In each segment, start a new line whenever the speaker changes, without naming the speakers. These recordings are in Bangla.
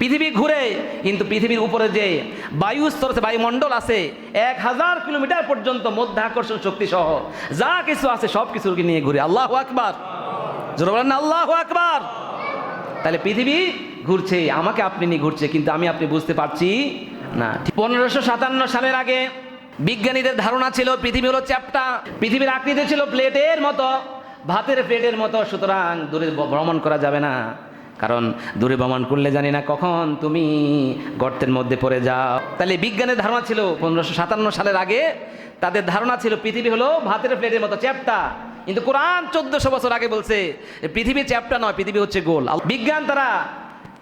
পৃথিবী ঘুরে, কিন্তু পৃথিবীর উপরে যে বায়ু স্তর আছে, বায়ুমণ্ডল আছে 1000 কিলোমিটার পর্যন্ত মধ্যাকর্ষণ শক্তি সহ যা কিছু আছে সব কিছুকে নিয়ে ঘুরে। আল্লাহু আকবার, জোরে বলেন না আল্লাহু আকবার। তাহলে পৃথিবী ঘুরছে, আমাকে আপনি নিয়ে ঘুরছে, কিন্তু আমি আপনি বুঝতে পারছি না। 1557 সালের আগে বিজ্ঞানীদের ধারণা ছিল পৃথিবী হলো চ্যাপ্টা, পৃথিবীর আকৃতি ছিল প্লেটের মতো, ভাতের প্লেটের মতো, সুতরাং দূরে ভ্রমণ করা যাবে না, কারণ দূরে ভ্রমণ করলে জানি না কখন তুমি গর্তের মধ্যে পড়ে যাও। তাহলে বিজ্ঞানের ধারণা ছিল 1557 সালের আগে তাদের ধারণা ছিল পৃথিবী হলো ভাতের প্লেটের মতো চ্যাপ্টা, কিন্তু কোরআন 1400 বছর আগে বলছে পৃথিবী চ্যাপ্টা নয়, পৃথিবী হচ্ছে গোল। বিজ্ঞান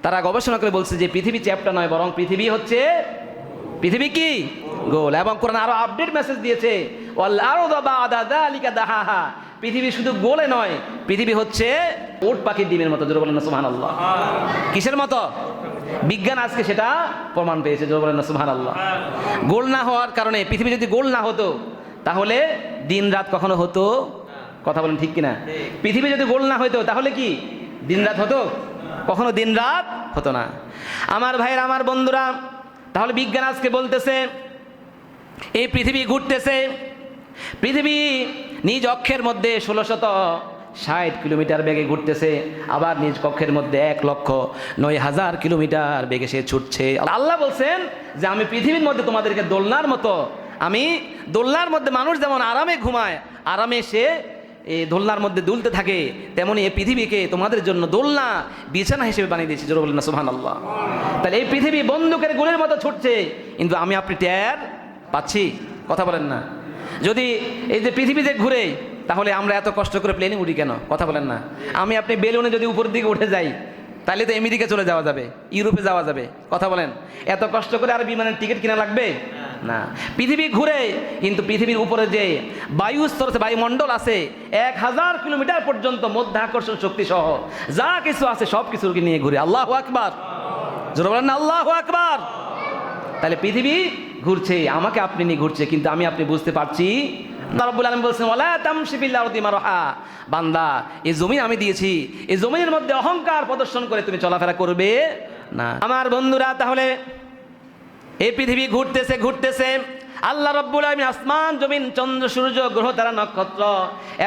তারা গবেষণা করে বলছে যে পৃথিবী চ্যাপ্টা নয়, বরং পৃথিবী হচ্ছে, পৃথিবী কি গোল। এবং কোরআন আরো আপডেট মেসেজ দিয়েছে, ওয়াল আরদা বা'দা যালিকা দাহাহা, পৃথিবী শুধু গোলে নয়, পৃথিবী হচ্ছে উট পাখির ডিমের মতো। জোরে বলেন না সুবহানাল্লাহ। কিসের মতো? বিজ্ঞান আজকে সেটা প্রমাণ পেয়েছে। জোরে বলেন না সুবহানাল্লাহ। গোল না হওয়ার কারণে, পৃথিবী যদি গোল না হতো তাহলে দিন রাত কখনো হতো? কথা বলেন ঠিক কিনা? পৃথিবী যদি গোল না হতো তাহলে কি দিন রাত হতো? কখনো দিন রাত হতো না। আমার ভাইয়ের, আমার বন্ধুরা, তাহলে বিজ্ঞান আজকে বলতেছে এই পৃথিবী ঘুরতেছে, পৃথিবী নিজ অক্ষের মধ্যে 1660 কিলোমিটার বেগে ঘুরতেছে, আবার নিজ কক্ষের মধ্যে 1,09,000 কিলোমিটার বেগে সে ছুটছে। আল্লাহ বলছেন যে আমি পৃথিবীর মধ্যে তোমাদেরকে দোলনার মতো, আমি দোলনার মধ্যে মানুষ যেমন আরামে ঘুমায়, আরামে সে এই দোলনার মধ্যে দুলতে থাকে, তেমনি এই পৃথিবীকে তোমাদের জন্য দোলনা বিছানা হিসেবে বানিয়ে দিয়েছি। জোরে বলেন না সুবহানাল্লাহ। তাহলে এই পৃথিবী বন্দুকের গুলির মতো ছুটছে, কিন্তু আমি আপনি টের পাচ্ছি? কথা বলেন না। যদি এই যে পৃথিবীতে ঘুরে, তাহলে আমরা এত কষ্ট করে প্লেনে উঠি কেন? কথা বলেন না। আমি আপনি বেলুনে যদি উপরের দিকে উঠে যাই, তাহলে তো আমেরিকা চলে যাওয়া যাবে, ইউরোপে যাওয়া যাবে। কথা বলেন, এত কষ্ট করে আর বিমানের টিকিট কিনা লাগবে না। পৃথিবী ঘুরে, কিন্তু পৃথিবীর উপরে যে বায়ু স্তর আছে, বায়ুমণ্ডল আছে 1000 কিলোমিটার পর্যন্ত মধ্যাকর্ষণ শক্তি সহ যা কিছু আছে সব কিছুকে নিয়ে ঘুরে। আল্লাহু আকবার, জোরে বলেন না আল্লাহু আকবার। তাহলে পৃথিবী ঘুরছে, আমাকে আপনি নিয়ে ঘুরছে, কিন্তু আমি আপনি বুঝতে পারছি না। রব্বুল আলামিন বলছেন ওয়ালা তামশি ফিল আরদি মারহা, বান্দা এই জমিন আমি দিয়েছি, এই জমিনের মধ্যে অহংকার প্রদর্শন করে তুমি চলাফেরা করবে না। আমার বন্ধুরা, তাহলে এই পৃথিবী ঘুরতেছে ঘুরতেছে, আল্লাহ রব্বুল আলামিন আসমান, জমিন, চন্দ্র, সূর্য, গ্রহ, তারা, নক্ষত্র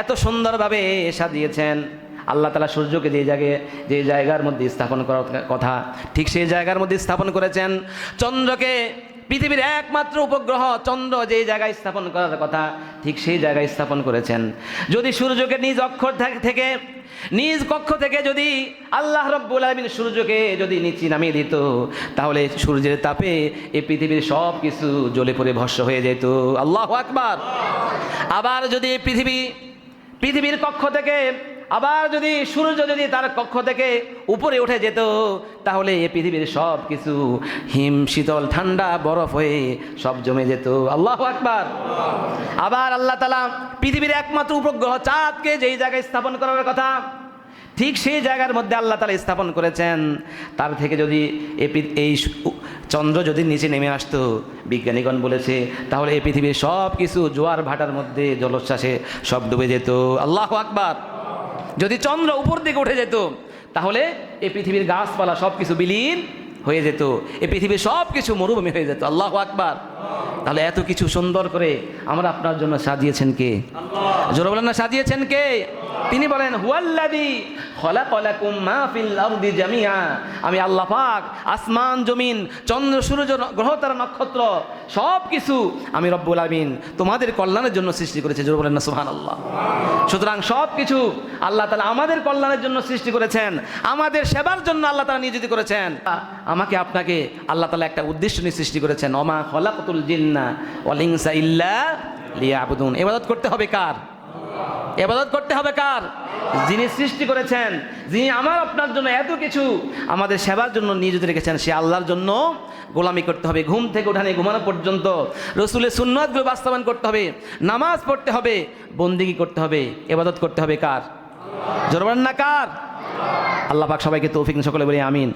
এত সুন্দরভাবে সাজিয়েছেন। আল্লাহ তাআলা সূর্যকে যে জায়গার মধ্যে স্থাপন করার কথা ঠিক সেই জায়গার মধ্যে স্থাপন করেছেন। চন্দ্রকে, পৃথিবীর একমাত্র উপগ্রহ চন্দ্র যে জায়গায় স্থাপন করার কথা ঠিক সেই জায়গায় স্থাপন করেছেন। যদি সূর্যকে নিজ অক্ষর থেকে, নিজ কক্ষ থেকে যদি আল্লাহ রাব্বুল আলামিন সূর্যকে যদি নিচে নামিয়ে দিত, তাহলে সূর্যের তাপে এই পৃথিবীর সব কিছু জ্বলে পড়ে ভস্ম হয়ে যেত। আল্লাহু আকবার। আবার যদি পৃথিবীর কক্ষ থেকে আবার যদি সূর্য যদি তার কক্ষ থেকে উপরে উঠে যেত, তাহলে এই পৃথিবীর সব কিছু হিম, শীতল, ঠান্ডা, বরফ হয়ে সব জমে যেত। আল্লাহু আকবার। আবার আল্লাহ তাআলা পৃথিবীর একমাত্র উপগ্রহ চাঁদকে যেই জায়গায় স্থাপন করার কথা ঠিক সেই জায়গার মধ্যে আল্লাহ তাআলা স্থাপন করেছেন। তার থেকে যদি এই চন্দ্র যদি নিচে নেমে আসতো, বিজ্ঞানীগণ বলেছে, তাহলে এই পৃথিবীর সব কিছু জোয়ার ভাটার মধ্যে জলোচ্ছ্বাসে সব ডুবে যেত। আল্লাহু আকবার। যদি চন্দ্র উপর দিকে উঠে যেত, তাহলে এই পৃথিবীর গাছপালা সব কিছু বিলীন হয়ে যেত, এই পৃথিবীর সব কিছু মরুভূমি হয়ে যেত। আল্লাহু আকবার। তাহলে এত কিছু সুন্দর করে আমরা আপনার জন্য সাজিয়েছেন কে? জোরে বলেন না, সাজিয়েছেন কে? তিনি বলেন হুয়াল্লাযী খলাকালাকুম মা ফিল আরদি জামিআ, আমি আল্লাহ পাক আসমান, জমিন, চন্দ্র, সূর্য, গ্রহ, তারা, নক্ষত্র সব কিছু আমি রব্বুল আলামিন তোমাদের কল্যাণের জন্য সৃষ্টি করেছি। জোরে বলেন না সুবহানাল্লাহ। সুতরাং সব কিছু আল্লাহ তাআলা আমাদের কল্যাণের জন্য সৃষ্টি করেছেন, আমাদের সেবার জন্য আল্লাহ তাআলা নিয়োজিত করেছেন। আমাকে আপনাকে আল্লাহ তাআলা একটা উদ্দেশ্য নিয়ে সৃষ্টি করেছেন। ওমা খলাকাতুল জিন্না ওয়াল ইনসা ইল্লা লিয়াবুদুন। ইবাদত করতে হবে কার? ইবাদত করতে হবে কার? যিনি সৃষ্টি করেছেন, যিনি আমার আপনার জন্য এত কিছু আমাদের সেবার জন্য নিয়োজিত রেখেছেন, সে আল্লাহর জন্য গোলামি করতে হবে। ঘুম থেকে উঠানে ঘুমানো পর্যন্ত রসুলের সুন্নাতগুলো বাস্তবায়ন করতে হবে, নামাজ পড়তে হবে, বন্দেগী করতে হবে, ইবাদত করতে হবে কার? জোরে বলেন না কার? আল্লাহ পাক সবাইকে তৌফিক দিন, সকলে বলি আমিন।